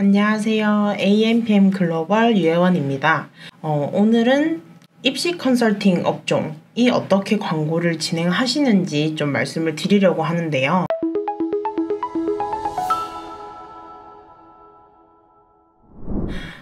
안녕하세요. AMPM 글로벌 유혜원입니다. 오늘은 입시 컨설팅 업종이 어떻게 광고를 진행하시는지 좀 말씀을 드리려고 하는데요.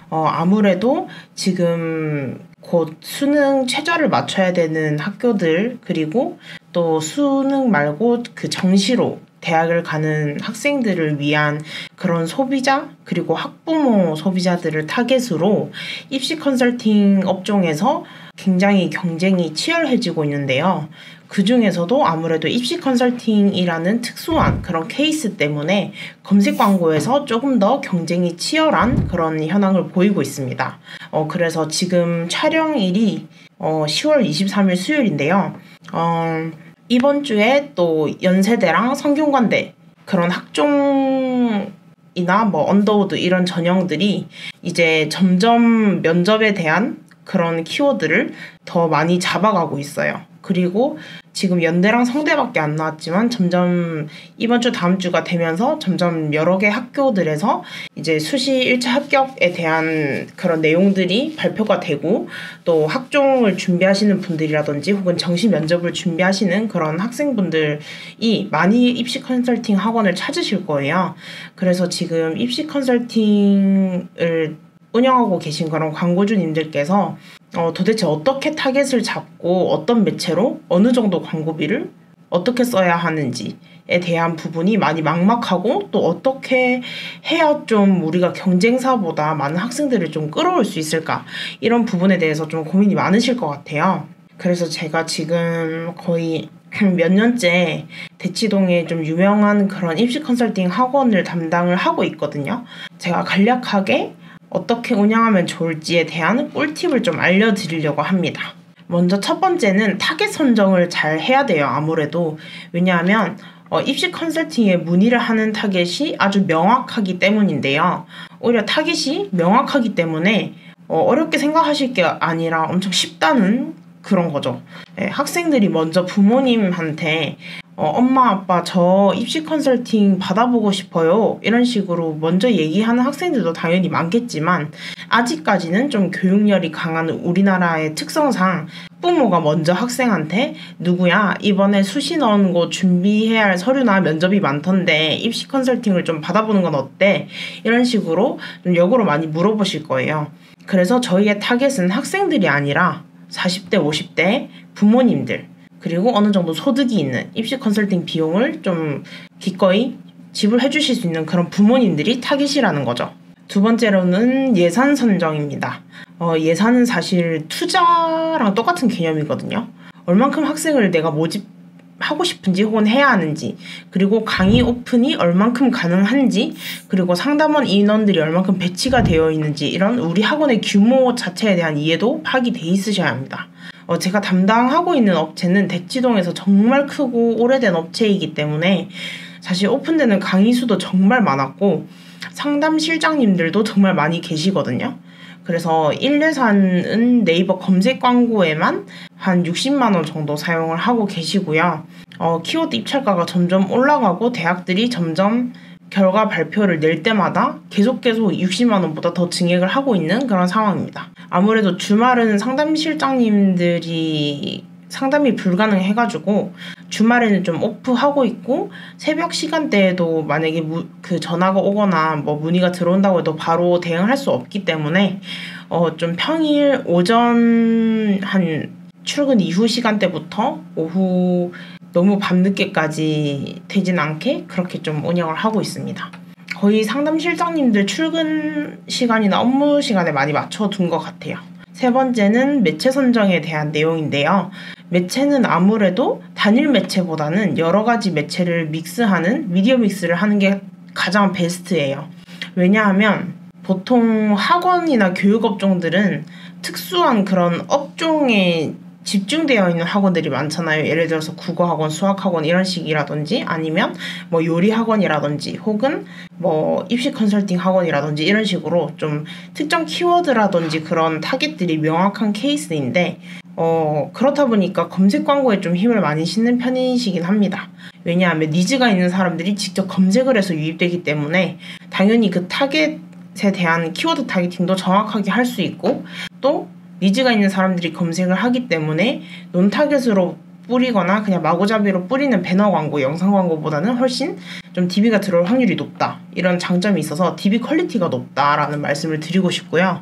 아무래도 지금 곧 수능 최저를 맞춰야 되는 학교들, 그리고 또 수능 말고 그 정시로 대학을 가는 학생들을 위한 그런 소비자, 그리고 학부모 소비자들을 타겟으로 입시 컨설팅 업종에서 굉장히 경쟁이 치열해지고 있는데요. 그 중에서도 아무래도 입시 컨설팅이라는 특수한 그런 케이스 때문에 검색 광고에서 조금 더 경쟁이 치열한 그런 현황을 보이고 있습니다. 그래서 지금 촬영일이 10월 23일 수요일인데요. 이번 주에 또 연세대랑 성균관대 그런 학종이나 언더우드 이런 전형들이 이제 점점 면접에 대한 그런 키워드를 더 많이 잡아가고 있어요. 그리고 지금 연대랑 성대밖에 안 나왔지만 점점 이번 주 다음 주가 되면서 점점 여러 개 학교들에서 이제 수시 1차 합격에 대한 그런 내용들이 발표가 되고, 또 학종을 준비하시는 분들이라든지 혹은 정시 면접을 준비하시는 그런 학생분들이 많이 입시 컨설팅 학원을 찾으실 거예요. 그래서 지금 입시 컨설팅을 운영하고 계신 그런 광고주님들께서 도대체 어떻게 타겟을 잡고 어떤 매체로 어느 정도 광고비를 어떻게 써야 하는지에 대한 부분이 많이 막막하고, 또 어떻게 해야 좀 우리가 경쟁사보다 많은 학생들을 좀 끌어올 수 있을까, 이런 부분에 대해서 좀 고민이 많으실 것 같아요. 그래서 제가 지금 거의 몇 년째 대치동에 좀 유명한 그런 입시 컨설팅 학원을 담당을 하고 있거든요. 제가 간략하게 어떻게 운영하면 좋을지에 대한 꿀팁을 좀 알려드리려고 합니다. 먼저 첫 번째는 타겟 선정을 잘 해야 돼요. 아무래도 왜냐하면 입시 컨설팅에 문의를 하는 타겟이 아주 명확하기 때문인데요. 오히려 타겟이 명확하기 때문에 어렵게 생각하실 게 아니라 엄청 쉽다는 그런 거죠. 네, 학생들이 먼저 부모님한테 엄마, 아빠, 저 입시 컨설팅 받아보고 싶어요, 이런 식으로 먼저 얘기하는 학생들도 당연히 많겠지만, 아직까지는 좀 교육열이 강한 우리나라의 특성상 부모가 먼저 학생한테 누구야, 이번에 수시 넣은 거 준비해야 할 서류나 면접이 많던데 입시 컨설팅을 좀 받아보는 건 어때? 이런 식으로 좀 역으로 많이 물어보실 거예요. 그래서 저희의 타겟은 학생들이 아니라 40대, 50대 부모님들, 그리고 어느 정도 소득이 있는 입시 컨설팅 비용을 좀 기꺼이 지불해 주실 수 있는 그런 부모님들이 타깃이라는 거죠. 두 번째로는 예산 선정입니다. 예산은 사실 투자랑 똑같은 개념이거든요. 얼만큼 학생을 내가 모집하고 싶은지 혹은 해야 하는지, 그리고 강의 오픈이 얼만큼 가능한지, 그리고 상담원 인원들이 얼만큼 배치가 되어 있는지, 이런 우리 학원의 규모 자체에 대한 이해도 파악이 돼 있으셔야 합니다. 제가 담당하고 있는 업체는 대치동에서 정말 크고 오래된 업체이기 때문에 사실 오픈되는 강의 수도 정말 많았고 상담 실장님들도 정말 많이 계시거든요. 그래서 1예산은 네이버 검색 광고에만 한 60만 원 정도 사용을 하고 계시고요. 키워드 입찰가가 점점 올라가고 대학들이 점점 결과 발표를 낼 때마다 계속 60만 원보다 더 증액을 하고 있는 그런 상황입니다. 아무래도 주말은 상담 실장님들이 상담이 불가능해가지고 주말에는 좀 오프하고 있고, 새벽 시간대에도 만약에 그 전화가 오거나 문의가 들어온다고 해도 바로 대응할 수 없기 때문에 좀 평일 오전 한 출근 이후 시간대부터 오후 너무 밤늦게까지 되진 않게 그렇게 좀 운영을 하고 있습니다. 거의 상담 실장님들 출근 시간이나 업무 시간에 많이 맞춰둔 것 같아요. 세 번째는 매체 선정에 대한 내용인데요. 매체는 아무래도 단일 매체보다는 여러 가지 매체를 믹스하는 미디어 믹스를 하는 게 가장 베스트예요. 왜냐하면 보통 학원이나 교육업종들은 특수한 그런 업종에 집중되어 있는 학원들이 많잖아요. 예를 들어서 국어학원, 수학학원 이런 식이라든지, 아니면 요리학원이라든지, 혹은 입시 컨설팅 학원이라든지 이런 식으로 좀 특정 키워드라든지 그런 타겟들이 명확한 케이스인데, 그렇다 보니까 검색 광고에 좀 힘을 많이 싣는 편이시긴 합니다. 왜냐하면 니즈가 있는 사람들이 직접 검색을 해서 유입되기 때문에 당연히 그 타겟 대한 키워드 타겟팅도 정확하게 할 수 있고, 또 니즈가 있는 사람들이 검색을 하기 때문에 논 타겟으로 뿌리거나 그냥 마구잡이로 뿌리는 배너 광고, 영상 광고보다는 훨씬 좀 DB가 들어올 확률이 높다, 이런 장점이 있어서 DB 퀄리티가 높다라는 말씀을 드리고 싶고요.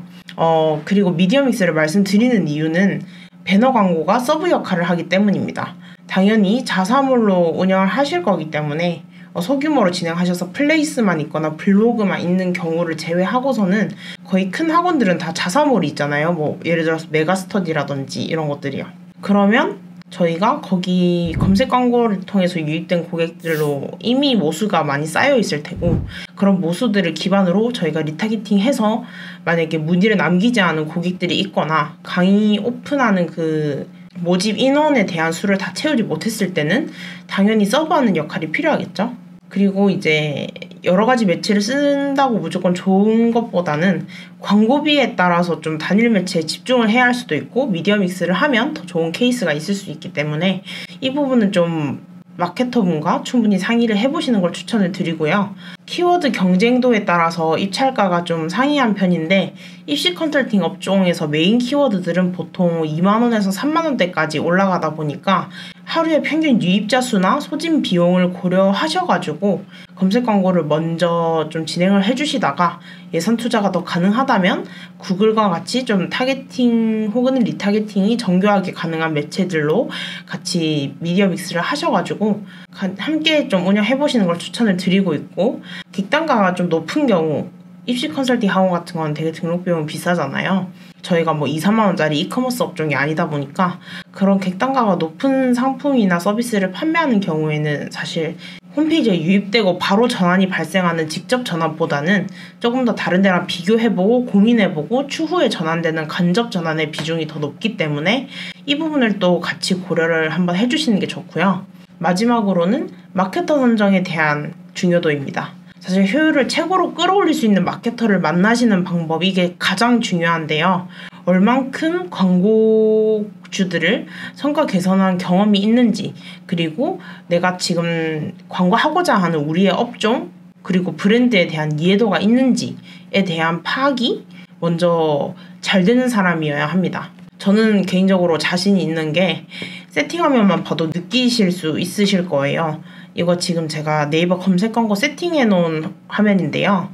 그리고 미디어 믹스를 말씀드리는 이유는 배너 광고가 서브 역할을 하기 때문입니다. 당연히 자사몰로 운영을 하실 거기 때문에 소규모로 진행하셔서 플레이스만 있거나 블로그만 있는 경우를 제외하고서는 거의 큰 학원들은 다 자사몰이 있잖아요. 뭐 예를 들어서 메가스터디라든지 이런 것들이요. 그러면 저희가 거기 검색 광고를 통해서 유입된 고객들로 이미 모수가 많이 쌓여 있을 테고, 그런 모수들을 기반으로 저희가 리타겟팅해서 만약에 문의를 남기지 않은 고객들이 있거나 강의 오픈하는 그 모집 인원에 대한 수를 다 채우지 못했을 때는 당연히 서브하는 역할이 필요하겠죠. 그리고 이제 여러 가지 매체를 쓴다고 무조건 좋은 것보다는 광고비에 따라서 좀 단일 매체에 집중을 해야 할 수도 있고, 미디어 믹스를 하면 더 좋은 케이스가 있을 수 있기 때문에 이 부분은 좀 마케터분과 충분히 상의를 해보시는 걸 추천을 드리고요. 키워드 경쟁도에 따라서 입찰가가 좀 상이한 편인데, 입시 컨설팅 업종에서 메인 키워드들은 보통 2만원에서 3만원대까지 올라가다 보니까 하루에 평균 유입자 수나 소진 비용을 고려하셔가지고 검색 광고를 먼저 좀 진행을 해주시다가 예산 투자가 더 가능하다면 구글과 같이 좀 타겟팅 혹은 리타겟팅이 정교하게 가능한 매체들로 같이 미디어 믹스를 하셔가지고 함께 좀 운영해보시는 걸 추천을 드리고 있고, 객단가가 좀 높은 경우, 입시 컨설팅 학원 같은 건 되게 등록 비용이 비싸잖아요. 저희가 뭐 2, 3만 원짜리 이커머스 업종이 아니다 보니까 그런 객단가가 높은 상품이나 서비스를 판매하는 경우에는 사실 홈페이지에 유입되고 바로 전환이 발생하는 직접 전환보다는 조금 더 다른 데랑 비교해보고 고민해보고 추후에 전환되는 간접 전환의 비중이 더 높기 때문에 이 부분을 또 같이 고려를 한번 해주시는 게 좋고요. 마지막으로는 마케터 선정에 대한 중요도입니다. 사실 효율을 최고로 끌어올릴 수 있는 마케터를 만나시는 방법이 이게 가장 중요한데요. 얼만큼 광고주들을 성과 개선한 경험이 있는지, 그리고 내가 지금 광고하고자 하는 우리의 업종, 그리고 브랜드에 대한 이해도가 있는지에 대한 파악이 먼저 잘 되는 사람이어야 합니다. 저는 개인적으로 자신이 있는 게 세팅화면만 봐도 느끼실 수 있으실 거예요. 이거 지금 제가 네이버 검색 광고 세팅해 놓은 화면인데요.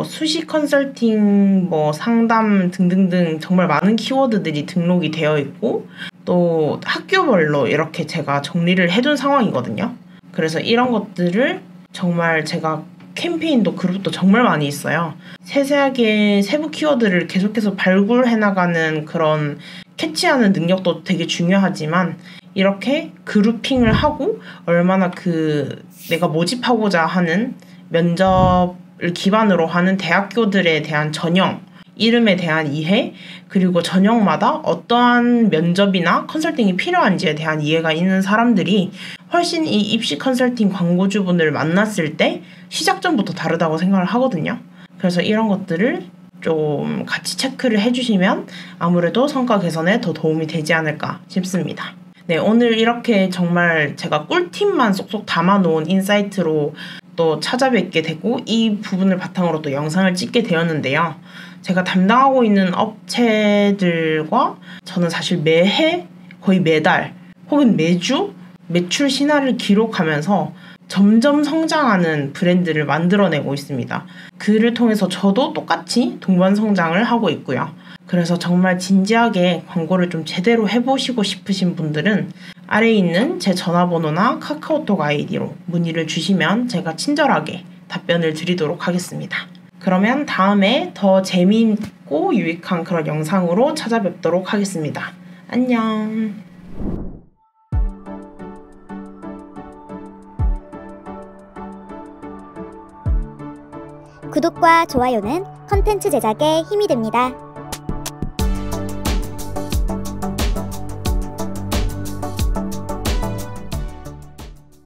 수시 컨설팅, 상담 등등등 정말 많은 키워드들이 등록이 되어 있고, 또 학교별로 이렇게 제가 정리를 해둔 상황이거든요. 그래서 이런 것들을 정말 제가 캠페인도 그룹도 정말 많이 있어요. 세세하게 세부 키워드를 계속해서 발굴해 나가는 그런 캐치하는 능력도 되게 중요하지만, 이렇게 그룹핑을 하고 얼마나 내가 모집하고자 하는 면접을 기반으로 하는 대학교들에 대한 전형, 이름에 대한 이해, 그리고 전형마다 어떠한 면접이나 컨설팅이 필요한지에 대한 이해가 있는 사람들이 훨씬 이 입시 컨설팅 광고주분을 만났을 때 시작점부터 다르다고 생각을 하거든요. 그래서 이런 것들을 좀 같이 체크를 해주시면 아무래도 성과 개선에 더 도움이 되지 않을까 싶습니다. 네, 오늘 이렇게 정말 제가 꿀팁만 쏙쏙 담아놓은 인사이트로 또 찾아뵙게 되고 이 부분을 바탕으로 또 영상을 찍게 되었는데요. 제가 담당하고 있는 업체들과 저는 사실 매해, 거의 매달 혹은 매주 매출 신화를 기록하면서 점점 성장하는 브랜드를 만들어내고 있습니다. 그를 통해서 저도 똑같이 동반 성장을 하고 있고요. 그래서 정말 진지하게 광고를 좀 제대로 해보시고 싶으신 분들은 아래에 있는 제 전화번호나 카카오톡 아이디로 문의를 주시면 제가 친절하게 답변을 드리도록 하겠습니다. 그러면 다음에 더 재미있고 유익한 그런 영상으로 찾아뵙도록 하겠습니다. 안녕. 구독과 좋아요는 컨텐츠 제작에 힘이 됩니다.